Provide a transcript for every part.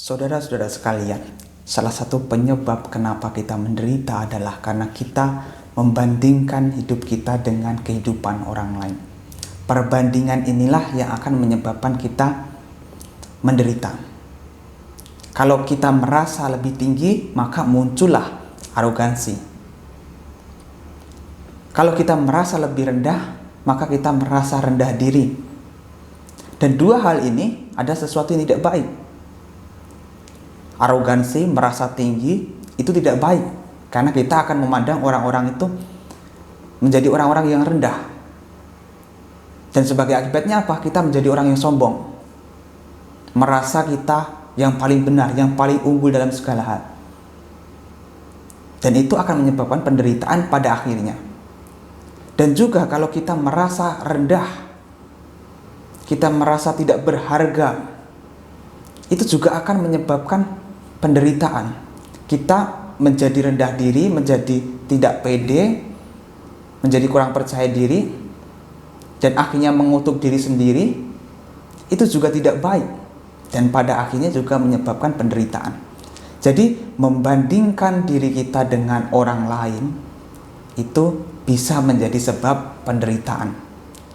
Saudara-saudara sekalian, salah satu penyebab kenapa kita menderita adalah karena kita membandingkan hidup kita dengan kehidupan orang lain. Perbandingan inilah yang akan menyebabkan kita menderita. Kalau kita merasa lebih tinggi, maka muncullah arogansi. Kalau kita merasa lebih rendah, maka kita merasa rendah diri. Dan dua hal ini ada sesuatu yang tidak baik. Arogansi, merasa tinggi, itu tidak baik. Karena kita akan memandang orang-orang itu menjadi orang-orang yang rendah. Dan sebagai akibatnya apa? Kita menjadi orang yang sombong. Merasa kita yang paling benar, yang paling unggul dalam segala hal. Dan itu akan menyebabkan penderitaan pada akhirnya. Dan juga kalau kita merasa rendah, kita merasa tidak berharga, itu juga akan menyebabkan penderitaan. Kita menjadi rendah diri, menjadi tidak pede, menjadi kurang percaya diri, dan akhirnya mengutuk diri sendiri. Itu juga tidak baik, dan pada akhirnya juga menyebabkan penderitaan. Jadi membandingkan diri kita dengan orang lain itu bisa menjadi sebab penderitaan.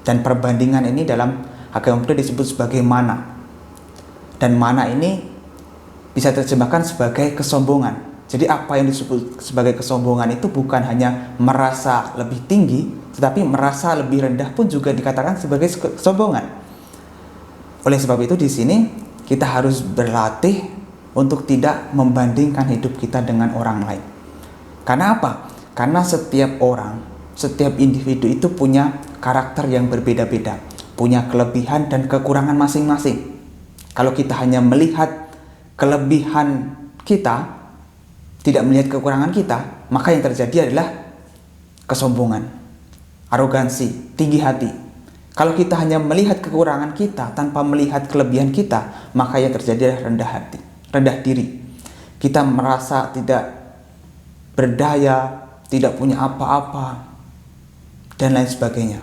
Dan perbandingan ini dalam agama Buddha disebut sebagai mana. Dan mana ini bisa terjemahkan sebagai kesombongan. Jadi apa yang disebut sebagai kesombongan itu bukan hanya merasa lebih tinggi, tetapi merasa lebih rendah pun juga dikatakan sebagai kesombongan. Oleh sebab itu di sini kita harus berlatih untuk tidak membandingkan hidup kita dengan orang lain. Karena apa? Karena setiap orang, setiap individu itu punya karakter yang berbeda-beda, punya kelebihan dan kekurangan masing-masing. Kalau kita hanya melihat kelebihan kita, tidak melihat kekurangan kita, maka yang terjadi adalah kesombongan, arogansi, tinggi hati. Kalau kita hanya melihat kekurangan kita tanpa melihat kelebihan kita, maka yang terjadi adalah rendah hati, rendah diri. Kita merasa tidak berdaya, tidak punya apa-apa, dan lain sebagainya.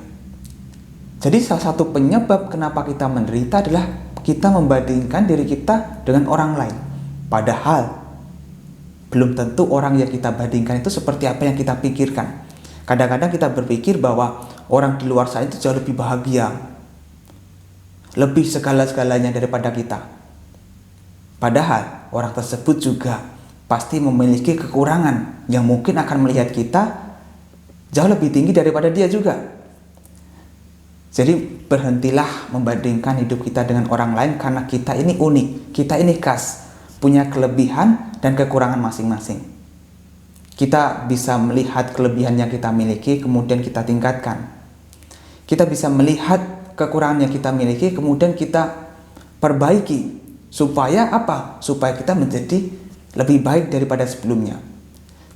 Jadi salah satu penyebab kenapa kita menderita adalah kita membandingkan diri kita dengan orang lain. Padahal belum tentu orang yang kita bandingkan itu seperti apa yang kita pikirkan. Kadang-kadang kita berpikir bahwa orang di luar sana itu jauh lebih bahagia, lebih segala-galanya daripada kita. Padahal orang tersebut juga pasti memiliki kekurangan yang mungkin akan melihat kita jauh lebih tinggi daripada dia juga. Jadi berhentilah membandingkan hidup kita dengan orang lain, karena kita ini unik, kita ini khas, punya kelebihan dan kekurangan masing-masing. Kita bisa melihat kelebihan yang kita miliki, kemudian kita tingkatkan. Kita bisa melihat kekurangan yang kita miliki, kemudian kita perbaiki. Supaya apa? Supaya kita menjadi lebih baik daripada sebelumnya.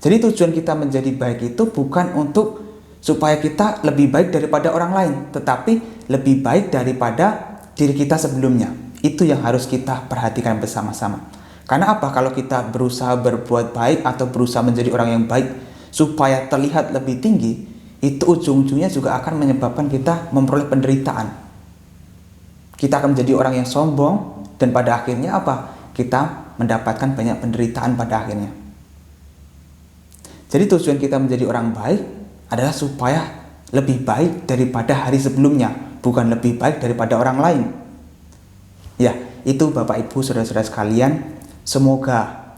Jadi tujuan kita menjadi baik itu bukan untuk supaya kita lebih baik daripada orang lain, tetapi lebih baik daripada diri kita sebelumnya. Itu yang harus kita perhatikan bersama-sama. Karena apa? Kalau kita berusaha berbuat baik atau berusaha menjadi orang yang baik supaya terlihat lebih tinggi, itu ujung-ujungnya juga akan menyebabkan kita memperoleh penderitaan. Kita akan menjadi orang yang sombong, dan pada akhirnya apa? Kita mendapatkan banyak penderitaan pada akhirnya. Jadi tujuan kita menjadi orang baik adalah supaya lebih baik daripada hari sebelumnya, bukan lebih baik daripada orang lain. Ya, itu Bapak Ibu saudara-saudara sekalian, semoga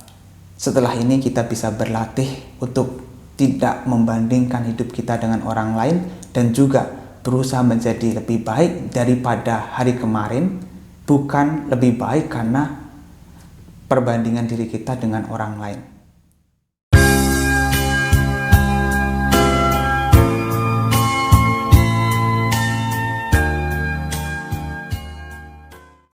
setelah ini kita bisa berlatih untuk tidak membandingkan hidup kita dengan orang lain, dan juga berusaha menjadi lebih baik daripada hari kemarin, bukan lebih baik karena perbandingan diri kita dengan orang lain.